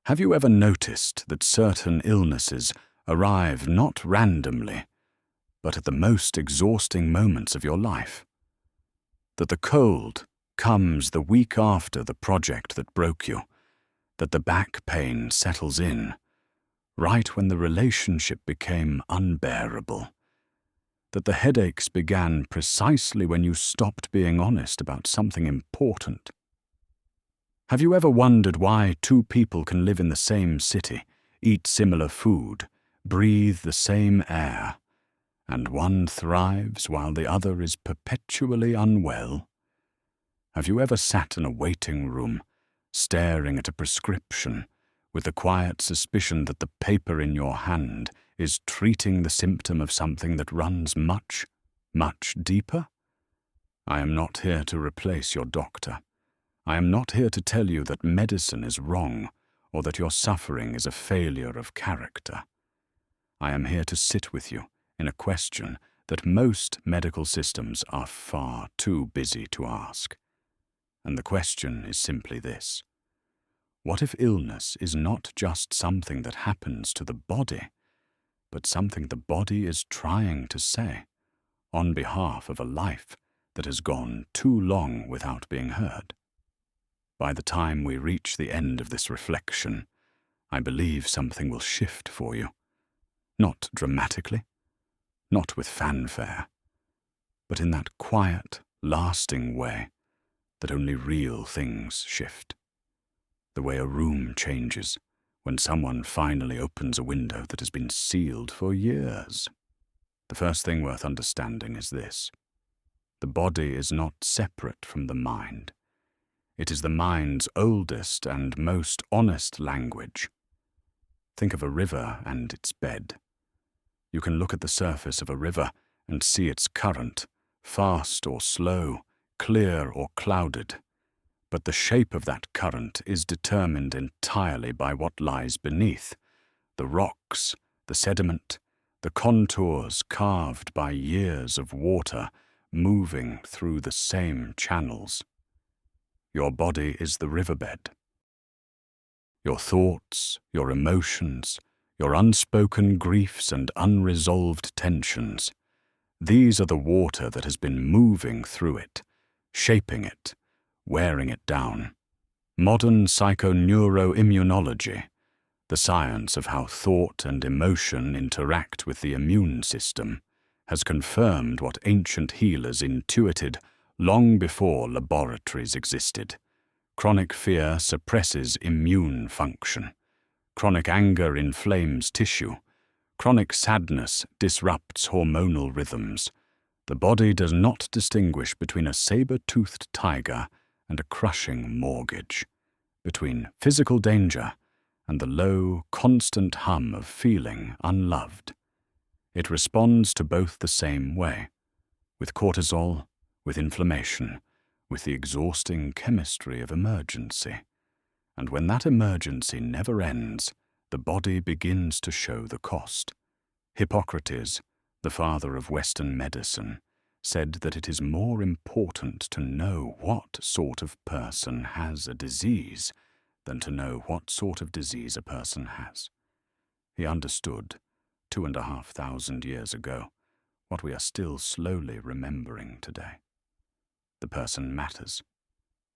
Have you ever noticed that certain illnesses arrive not randomly, but at the most exhausting moments of your life? That the cold comes the week after the project that broke you, that the back pain settles in, right when the relationship became unbearable, that the headaches began precisely when you stopped being honest about something important. Have you ever wondered why two people can live in the same city, eat similar food, breathe the same air, and one thrives while the other is perpetually unwell? Have you ever sat in a waiting room, staring at a prescription, with the quiet suspicion that the paper in your hand is treating the symptom of something that runs much, much deeper? I am not here to replace your doctor. I am not here to tell you that medicine is wrong or that your suffering is a failure of character. I am here to sit with you in a question that most medical systems are far too busy to ask. And the question is simply this: what if illness is not just something that happens to the body, but something the body is trying to say on behalf of a life that has gone too long without being heard? By the time we reach the end of this reflection, I believe something will shift for you. Not dramatically, not with fanfare, but in that quiet, lasting way that only real things shift. The way a room changes when someone finally opens a window that has been sealed for years. The first thing worth understanding is this: the body is not separate from the mind. It is the mind's oldest and most honest language. Think of a river and its bed. You can look at the surface of a river and see its current, fast or slow, clear or clouded. But the shape of that current is determined entirely by what lies beneath: the rocks, the sediment, the contours carved by years of water moving through the same channels. Your body is the riverbed. Your thoughts, your emotions, your unspoken griefs and unresolved tensions, these are the water that has been moving through it, shaping it, wearing it down. Modern psychoneuroimmunology, the science of how thought and emotion interact with the immune system, has confirmed what ancient healers intuited long before laboratories existed. Chronic fear suppresses immune function. Chronic anger inflames tissue. Chronic sadness disrupts hormonal rhythms. The body does not distinguish between a saber-toothed tiger and a crushing mortgage, between physical danger and the low, constant hum of feeling unloved. It responds to both the same way, with cortisol, with inflammation, with the exhausting chemistry of emergency. And when that emergency never ends, the body begins to show the cost. Hippocrates, the father of Western medicine, said that it is more important to know what sort of person has a disease than to know what sort of disease a person has. He understood, 2,500 years ago, what we are still slowly remembering today. The person matters.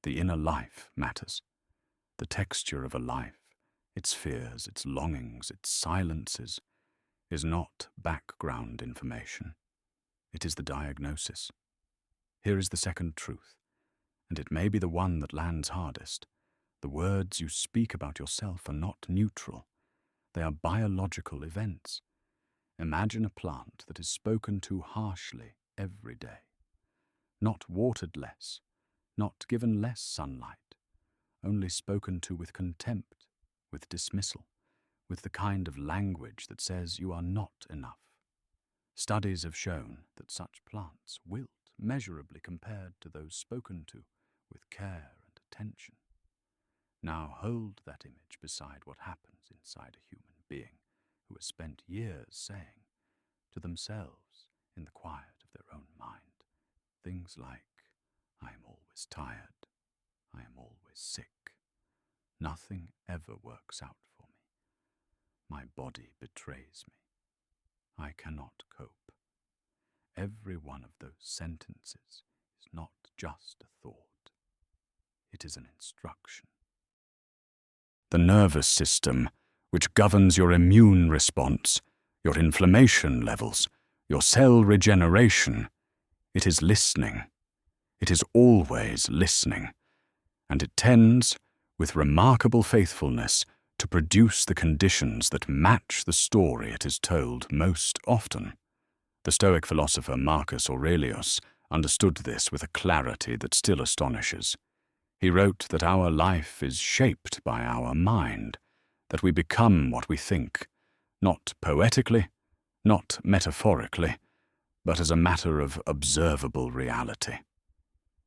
The inner life matters. The texture of a life, its fears, its longings, its silences, is not background information. It is the diagnosis. Here is the second truth, and it may be the one that lands hardest. The words you speak about yourself are not neutral. They are biological events. Imagine a plant that is spoken to harshly every day, not watered less, not given less sunlight, only spoken to with contempt, with dismissal, with the kind of language that says you are not enough. Studies have shown that such plants wilt measurably compared to those spoken to with care and attention. Now hold that image beside what happens inside a human being who has spent years saying to themselves in the quiet of their own mind things like, "I am always tired, I am always sick, Nothing ever works out for me. My body betrays me. I cannot cope. Every one of those sentences is not just a thought. It is an instruction. The nervous system, which governs your immune response, your inflammation levels, your cell regeneration, it is listening. It is always listening, and it tends, with remarkable faithfulness, to produce the conditions that match the story it is told most often. The Stoic philosopher Marcus Aurelius understood this with a clarity that still astonishes. He wrote that our life is shaped by our mind, that we become what we think, not poetically, not metaphorically, but as a matter of observable reality.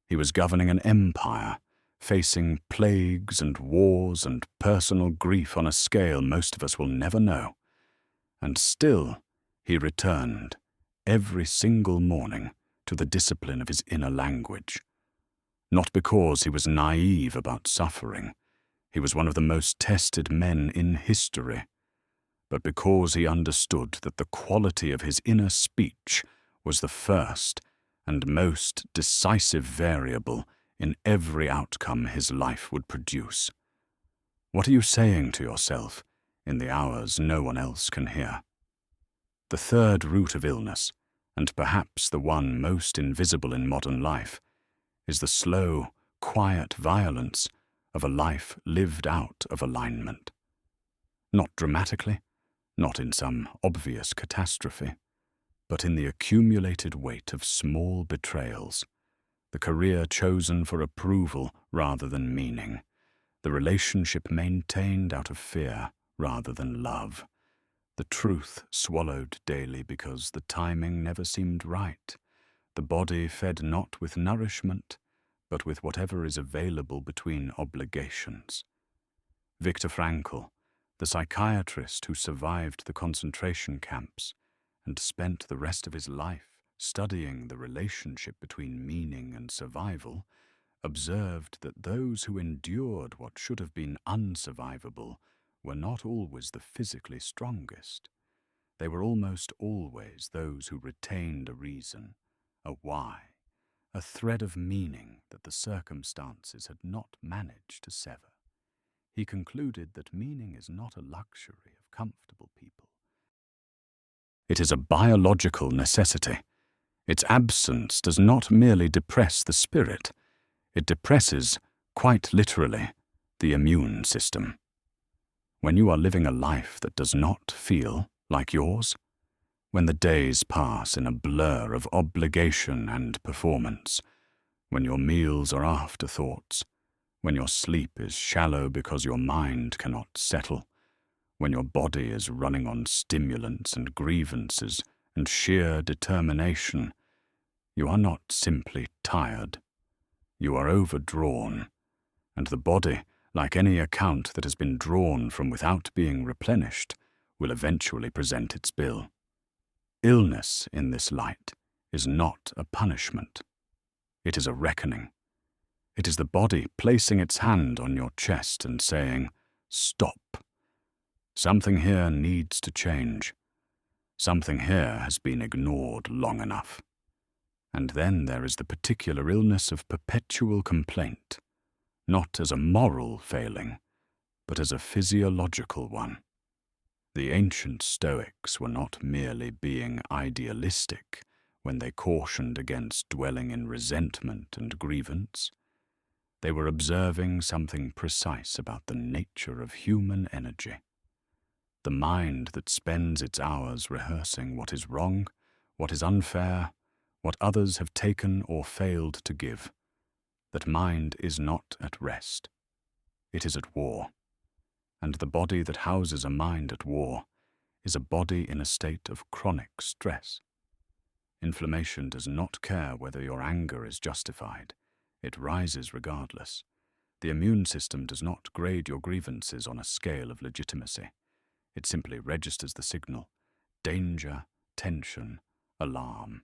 He was governing an empire, facing plagues and wars and personal grief on a scale most of us will never know. And still, he returned, every single morning, to the discipline of his inner language. Not because he was naive about suffering, he was one of the most tested men in history, but because he understood that the quality of his inner speech was the first and most decisive variable in every outcome his life would produce. What are you saying to yourself in the hours no one else can hear? The third root of illness, and perhaps the one most invisible in modern life, is the slow, quiet violence of a life lived out of alignment. Not dramatically, not in some obvious catastrophe, but in the accumulated weight of small betrayals, the career chosen for approval rather than meaning, the relationship maintained out of fear rather than love, the truth swallowed daily because the timing never seemed right, the body fed not with nourishment, but with whatever is available between obligations. Viktor Frankl, the psychiatrist who survived the concentration camps and spent the rest of his life studying the relationship between meaning and survival, observed that those who endured what should have been unsurvivable were not always the physically strongest. They were almost always those who retained a reason, a why, a thread of meaning that the circumstances had not managed to sever. He concluded that meaning is not a luxury of comfortable people. It is a biological necessity. Its absence does not merely depress the spirit, it depresses, quite literally, the immune system. When you are living a life that does not feel like yours, when the days pass in a blur of obligation and performance, when your meals are afterthoughts, when your sleep is shallow because your mind cannot settle, when your body is running on stimulants and grievances and sheer determination, you are not simply tired. You are overdrawn, and the body, like any account that has been drawn from without being replenished, will eventually present its bill. Illness in this light is not a punishment. It is a reckoning. It is the body placing its hand on your chest and saying, "Stop. Something here needs to change. Something here has been ignored long enough." And then there is the particular illness of perpetual complaint, not as a moral failing, but as a physiological one. The ancient Stoics were not merely being idealistic when they cautioned against dwelling in resentment and grievance. They were observing something precise about the nature of human energy. The mind that spends its hours rehearsing what is wrong, what is unfair, what others have taken or failed to give, that mind is not at rest. It is at war. And the body that houses a mind at war is a body in a state of chronic stress. Inflammation does not care whether your anger is justified. It rises regardless. The immune system does not grade your grievances on a scale of legitimacy. It simply registers the signal: danger, tension, alarm,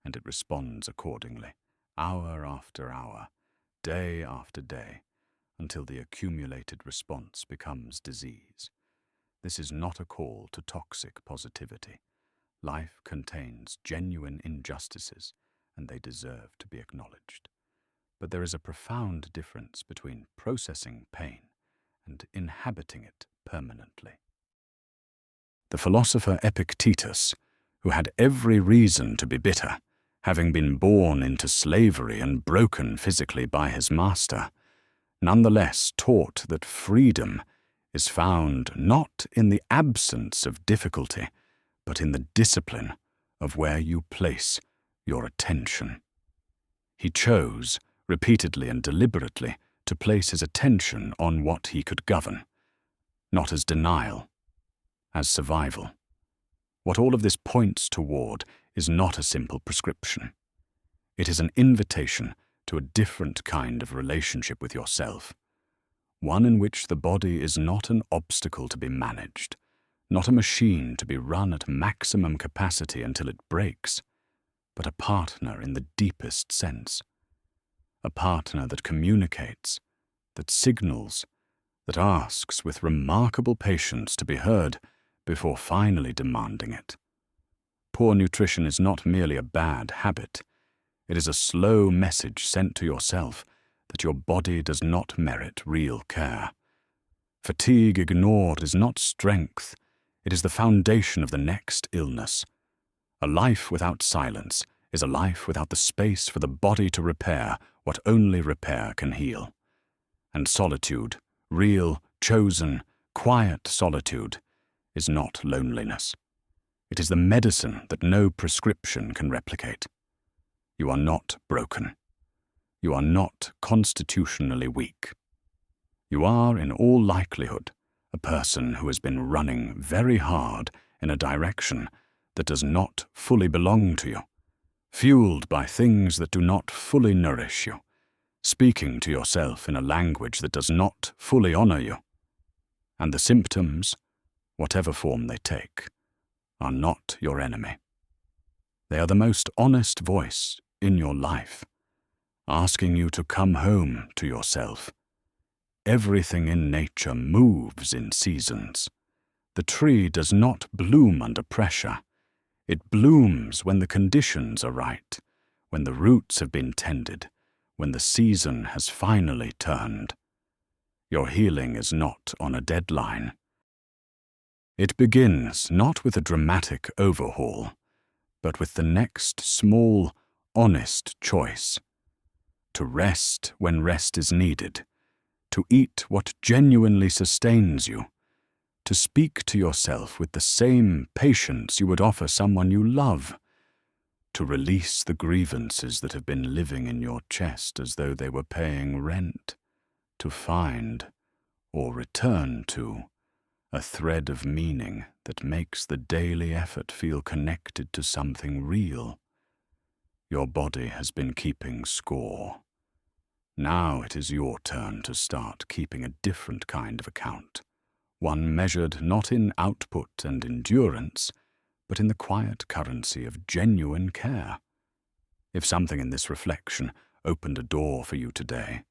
and it responds accordingly, hour after hour, day after day, until the accumulated response becomes disease. This is not a call to toxic positivity. Life contains genuine injustices, and they deserve to be acknowledged. But there is a profound difference between processing pain and inhabiting it permanently. The philosopher Epictetus, who had every reason to be bitter, having been born into slavery and broken physically by his master, nonetheless taught that freedom is found not in the absence of difficulty, but in the discipline of where you place your attention. He chose, repeatedly and deliberately, to place his attention on what he could govern, not as denial, as survival. What all of this points toward is not a simple prescription. It is an invitation to a different kind of relationship with yourself, one in which the body is not an obstacle to be managed, not a machine to be run at maximum capacity until it breaks, but a partner in the deepest sense, a partner that communicates, that signals, that asks with remarkable patience to be heard before finally demanding it. Poor nutrition is not merely a bad habit. It is a slow message sent to yourself that your body does not merit real care. Fatigue ignored is not strength. It is the foundation of the next illness. A life without silence is a life without the space for the body to repair what only repair can heal. And solitude, real, chosen, quiet solitude, is not loneliness. It is the medicine that no prescription can replicate. You are not broken. You are not constitutionally weak. You are, in all likelihood, a person who has been running very hard in a direction that does not fully belong to you, fueled by things that do not fully nourish you, speaking to yourself in a language that does not fully honor you. And the symptoms, whatever form they take, are not your enemy. They are the most honest voice in your life, asking you to come home to yourself. Everything in nature moves in seasons. The tree does not bloom under pressure. It blooms when the conditions are right, when the roots have been tended, when the season has finally turned. Your healing is not on a deadline. It begins not with a dramatic overhaul, but with the next small, honest choice. To rest when rest is needed, to eat what genuinely sustains you, to speak to yourself with the same patience you would offer someone you love, to release the grievances that have been living in your chest as though they were paying rent, to find, or return to, a thread of meaning that makes the daily effort feel connected to something real. Your body has been keeping score. Now it is your turn to start keeping a different kind of account, one measured not in output and endurance, but in the quiet currency of genuine care. If something in this reflection opened a door for you today,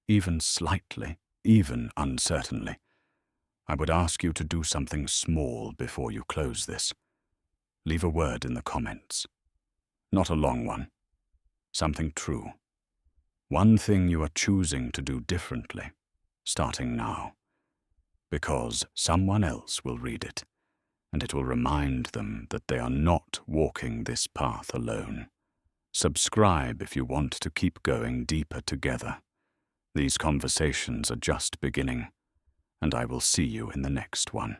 even slightly, even uncertainly, I would ask you to do something small before you close this. Leave a word in the comments. Not a long one. Something true. One thing you are choosing to do differently, starting now. Because someone else will read it, and it will remind them that they are not walking this path alone. Subscribe if you want to keep going deeper together. These conversations are just beginning, and I will see you in the next one.